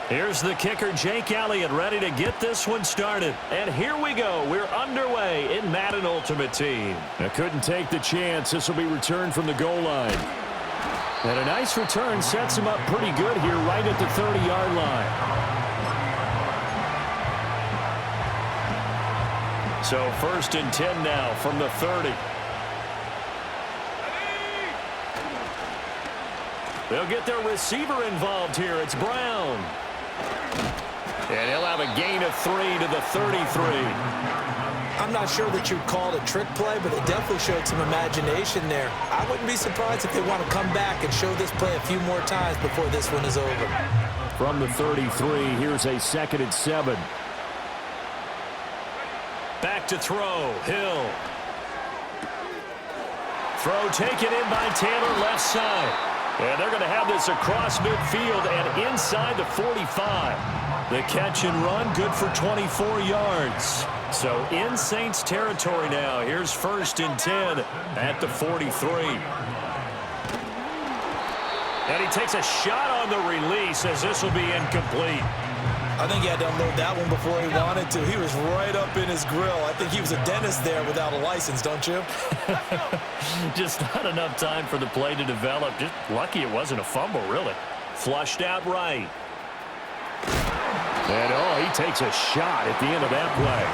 Here's the kicker, Jake Elliott, ready to get this one started. And here we go. We're underway in Madden Ultimate Team. I couldn't take the chance. This will be returned from the goal line. And a nice return sets him up pretty good here right at the 30-yard line. So 1st and 10 now from the 30. They'll get their receiver involved here. It's Brown. And he'll have a gain of 3 to the 33. I'm not sure that you'd call it a trick play, but it definitely showed some imagination there. I wouldn't be surprised if they want to come back and show this play a few more times before this one is over. From the 33, here's a 2nd and 7. Back to throw. Hill. Throw taken in by Taylor, left side. And they're going to have this across midfield and inside the 45. The catch and run, good for 24 yards. So in Saints territory now. Here's 1st and 10 at the 43. And he takes a shot on the release as this will be incomplete. I think he had to unload that one before he wanted to. He was right up in his grill. I think he was a dentist there without a license, don't you? Just not enough time for the play to develop. Just lucky it wasn't a fumble, really. Flushed out right. And, he takes a shot at the end of that play.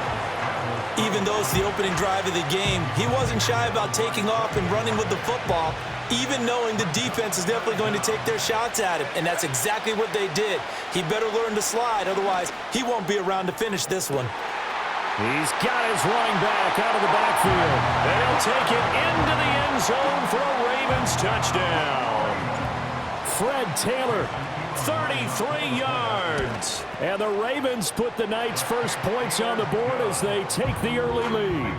Even though it's the opening drive of the game, he wasn't shy about taking off and running with the football, even knowing the defense is definitely going to take their shots at him, and that's exactly what they did. He better learn to slide, otherwise he won't be around to finish this one. He's got his running back out of the backfield. They'll take it into the end zone for a Ravens touchdown. Fred Taylor, 33 yards. And the Ravens put the Knights' first points on the board as they take the early lead.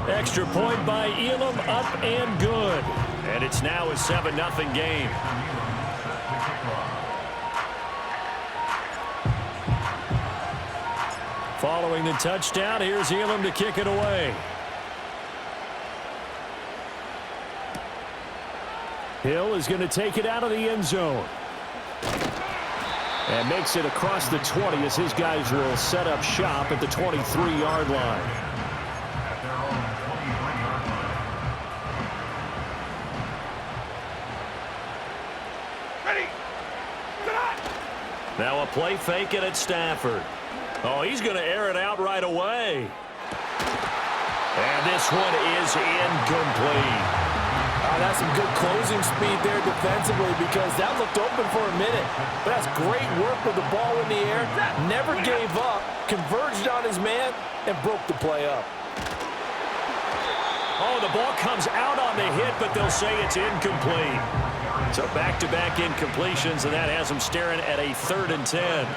Extra point by Elam, up and good. And it's now a 7-0 game. Following the touchdown, here's Elam to kick it away. Hill is going to take it out of the end zone. And makes it across the 20 as his guys will set up shop at the 23-yard line. Now a play fake it at Stafford. Oh, he's going to air it out right away. And this one is incomplete. That's some good closing speed there defensively because that looked open for a minute. But that's great work with the ball in the air. Never gave up, converged on his man, and broke the play up. Oh, the ball comes out on the hit, but they'll say it's incomplete. So back-to-back incompletions, and that has them staring at a 3rd and 10.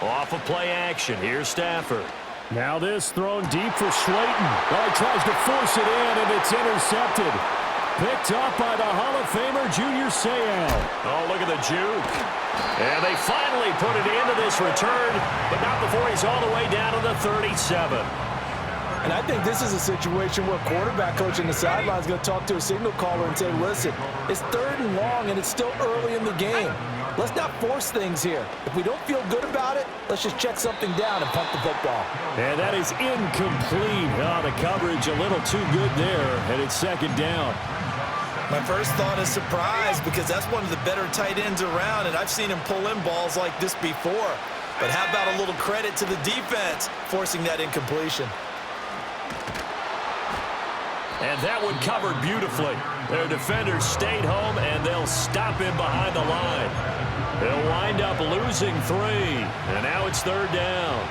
Off of play action, here's Stafford. Now this thrown deep for Slayton. He tries to force it in, and it's intercepted. Picked up by the Hall of Famer, Junior Seau. Oh, look at the juke. And they finally put it into this return, but not before he's all the way down to the 37. And I think this is a situation where quarterback coach in the sideline is going to talk to a signal caller and say, listen, it's 3rd and long, and it's still early in the game. Let's not force things here. If we don't feel good about it, let's just check something down and punt the football. And that is incomplete. The coverage a little too good there, and it's 2nd down. My first thought is surprise because that's one of the better tight ends around, and I've seen him pull in balls like this before. But how about a little credit to the defense forcing that incompletion? And that one covered beautifully. Their defenders stayed home, and they'll stop him behind the line. They'll wind up losing 3, and now it's 3rd down.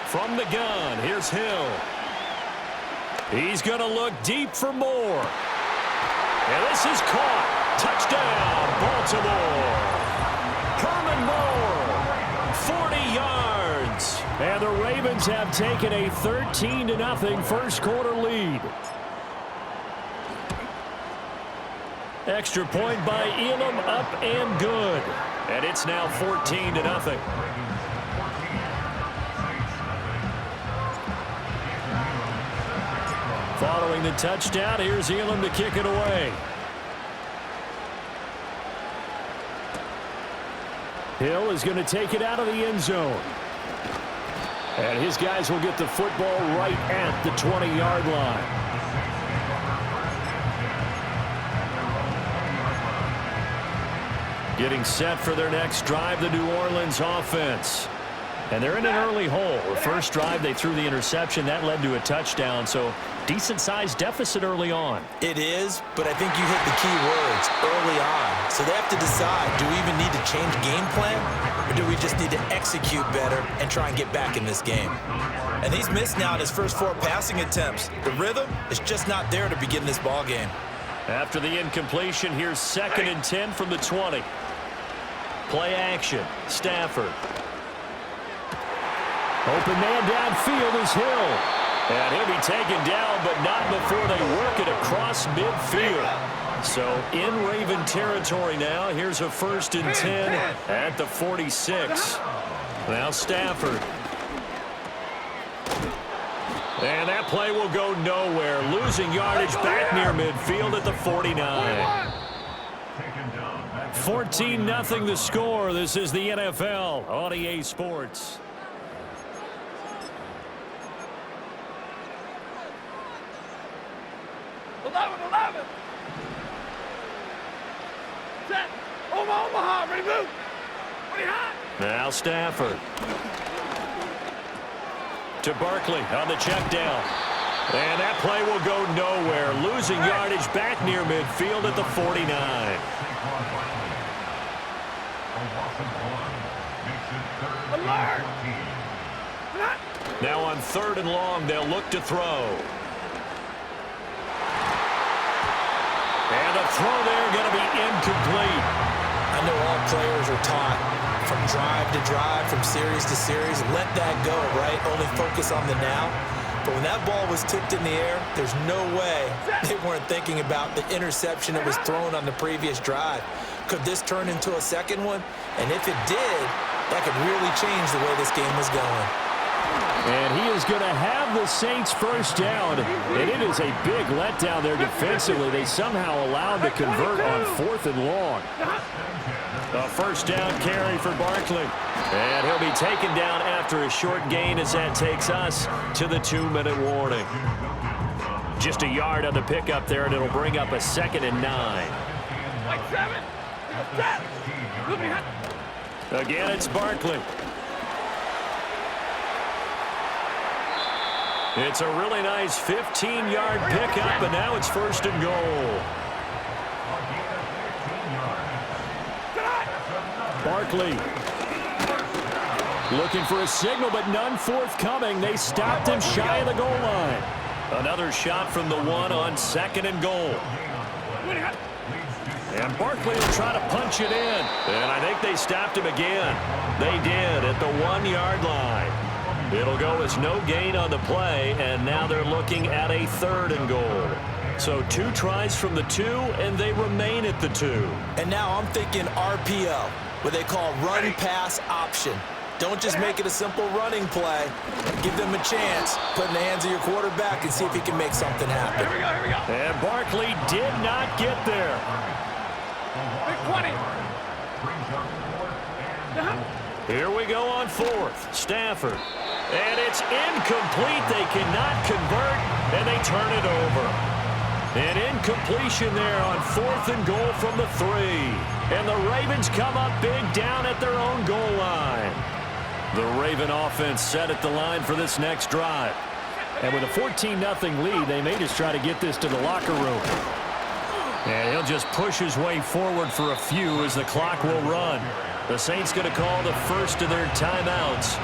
From the gun, here's Hill. He's going to look deep for more. And this is caught. Touchdown, Baltimore. Herman Moore, 40 yards. And the Ravens Ravens have taken a 13-0 first quarter lead. Extra point by Elam, up and good. And it's now 14-0. Following the touchdown, here's Elam to kick it away. Hill is going to take it out of the end zone. And his guys will get the football right at the 20-yard line. Getting set for their next drive, the New Orleans offense. And they're in an early hole. The first drive, they threw the interception. That led to a touchdown, so decent-sized deficit early on. It is, but I think you hit the key words early on. So they have to decide, do we even need to change game plan, or do we just need to execute better and try and get back in this game? And he's missed now in his first 4 passing attempts. The rhythm is just not there to begin this ball game. After the incompletion, here's 2nd and 10 from the 20. Play action. Stafford. Open man downfield is Hill. And he'll be taken down, but not before they work it across midfield. So in Raven territory now. Here's a 1st and 10 at the 46. Now Stafford. And that play will go nowhere. Losing yardage back near midfield at the 49. 14-0 the score. This is the NFL on EA Sports. Now Stafford. To Barkley on the check down. And that play will go nowhere. Losing yardage back near midfield at the 49. Now on 3rd and long, they'll look to throw. And the throw there going to be incomplete. I know all players are taught from drive to drive, from series to series, let that go, right? Only focus on the now. But when that ball was tipped in the air, there's no way they weren't thinking about the interception that was thrown on the previous drive. Could this turn into a second one? And if it did, that could really change the way this game was going. And he is going to have the Saints first down. And it is a big letdown there defensively. They somehow allowed to convert on 4th and long. A 1st down carry for Barkley. And he'll be taken down after a short gain as that takes us to the 2-minute warning. Just a yard on the pickup there, and it'll bring up a 2nd and 9. Again, it's Barkley. It's a really nice 15-yard pickup, and now it's 1st and goal. Barkley looking for a signal, but none forthcoming. They stopped him shy of the goal line. Another shot from the 1 on 2nd and goal. And Barkley will try to punch it in. And I think they stopped him again. They did at the 1-yard line. It'll go as no gain on the play, and now they're looking at a 3rd and goal. So 2 tries from the 2, and they remain at the 2. And now I'm thinking RPO, what they call run-pass option. Don't just make it a simple running play. Give them a chance. Put in the hands of your quarterback and see if he can make something happen. Here we go. And Barkley did not get there. Big 20. Here we go on 4th. Stafford. And it's incomplete. They cannot convert, and they turn it over. An incompletion there on 4th and goal from the 3. And the Ravens come up big down at their own goal line. The Raven offense set at the line for this next drive. And with a 14-0 lead, they may just try to get this to the locker room. And he'll just push his way forward for a few as the clock will run. The Saints going to call the first of their timeouts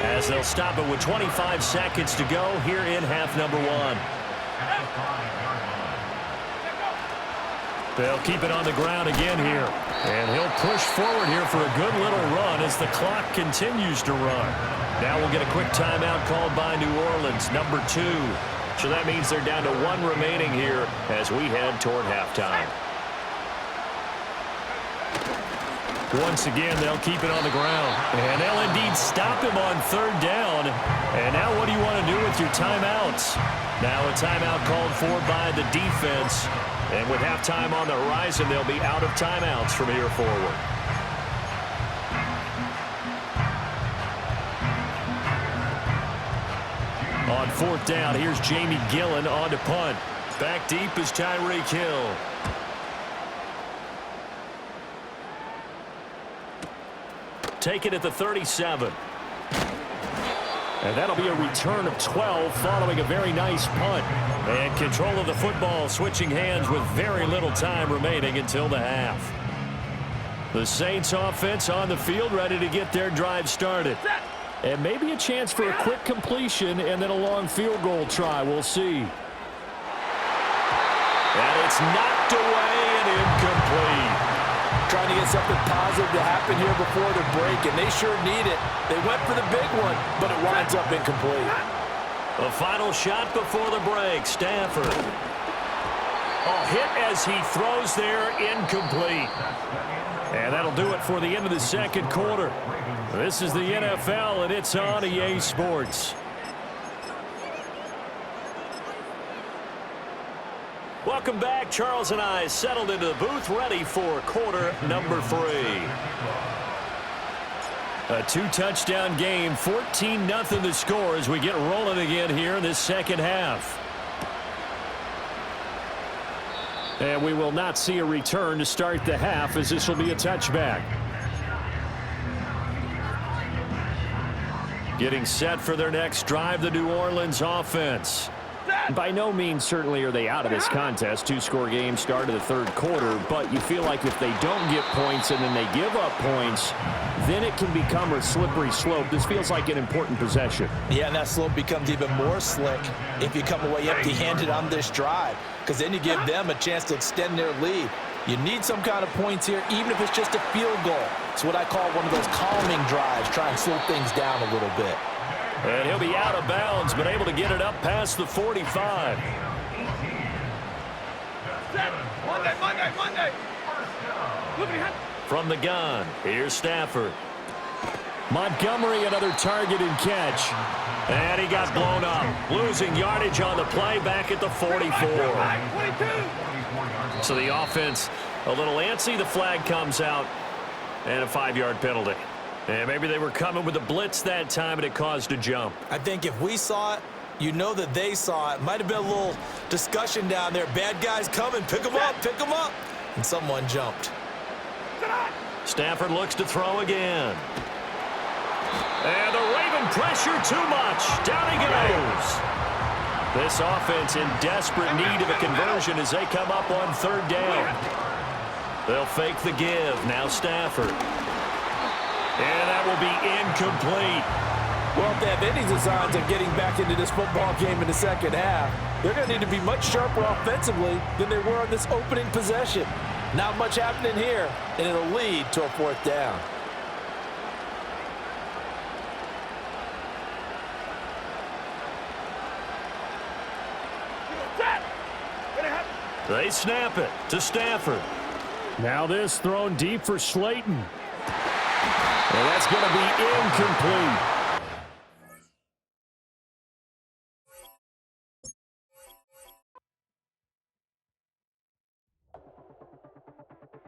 as they'll stop it with 25 seconds to go here in half number 1. They'll keep it on the ground again here. And he'll push forward here for a good little run as the clock continues to run. Now we'll get a quick timeout called by New Orleans, number 2. So that means they're down to 1 remaining here as we head toward halftime. Once again, they'll keep it on the ground. And they'll indeed stop him on 3rd down. And now what do you want to do with your timeouts? Now a timeout called for by the defense. And with halftime on the horizon, they'll be out of timeouts from here forward. On 4th down, here's Jamie Gillen on to punt. Back deep is Tyreek Hill. Take it at the 37. And that'll be a return of 12 following a very nice punt. And control of the football switching hands with very little time remaining until the half. The Saints offense on the field ready to get their drive started. And maybe a chance for a quick completion and then a long field goal try. We'll see. And it's knocked away and incomplete. Trying to get something positive to happen here before the break, and they sure need it. They went for the big one, but it winds up incomplete. The final shot before the break, Stafford. A hit as he throws there, incomplete. And that'll do it for the end of the 2nd quarter. This is the NFL, and it's on EA Sports. Welcome back. Charles and I settled into the booth, ready for quarter number 3. A 2-touchdown game, 14-0 the score as we get rolling again here in this 2nd half. And we will not see a return to start the half as this will be a touchback. Getting set for their next drive, the New Orleans offense. By no means certainly are they out of this contest. 2-score game, start of the 3rd quarter. But you feel like if they don't get points and then they give up points, then it can become a slippery slope. This feels like an important possession. Yeah, and that slope becomes even more slick if you come away empty-handed on this drive, because then you give them a chance to extend their lead. You need some kind of points here, even if it's just a field goal. It's what I call one of those calming drives, try and slow things down a little bit. And he'll be out of bounds, but able to get it up past the 45. From the gun, here's Stafford. Montgomery, another target and catch. And he got blown up. Losing yardage on the play back at the 44. So the offense a little antsy. The flag comes out. And a 5-yard penalty. And maybe they were coming with a blitz that time, and it caused a jump. I think if we saw it, you know that they saw it. Might have been a little discussion down there. Bad guys coming. Pick them up. Pick them up. And someone jumped. Stafford looks to throw again. And the Raven pressure too much. Down he goes. This offense in desperate need of a conversion as they come up on 3rd down. They'll fake the give. Now Stafford. And that will be incomplete. Well, if they have any designs of getting back into this football game in the 2nd half, they're going to need to be much sharper offensively than they were on this opening possession. Not much happening here, and it'll lead to a 4th down. They snap it to Stafford. Now this thrown deep for Slayton. And that's going to be incomplete.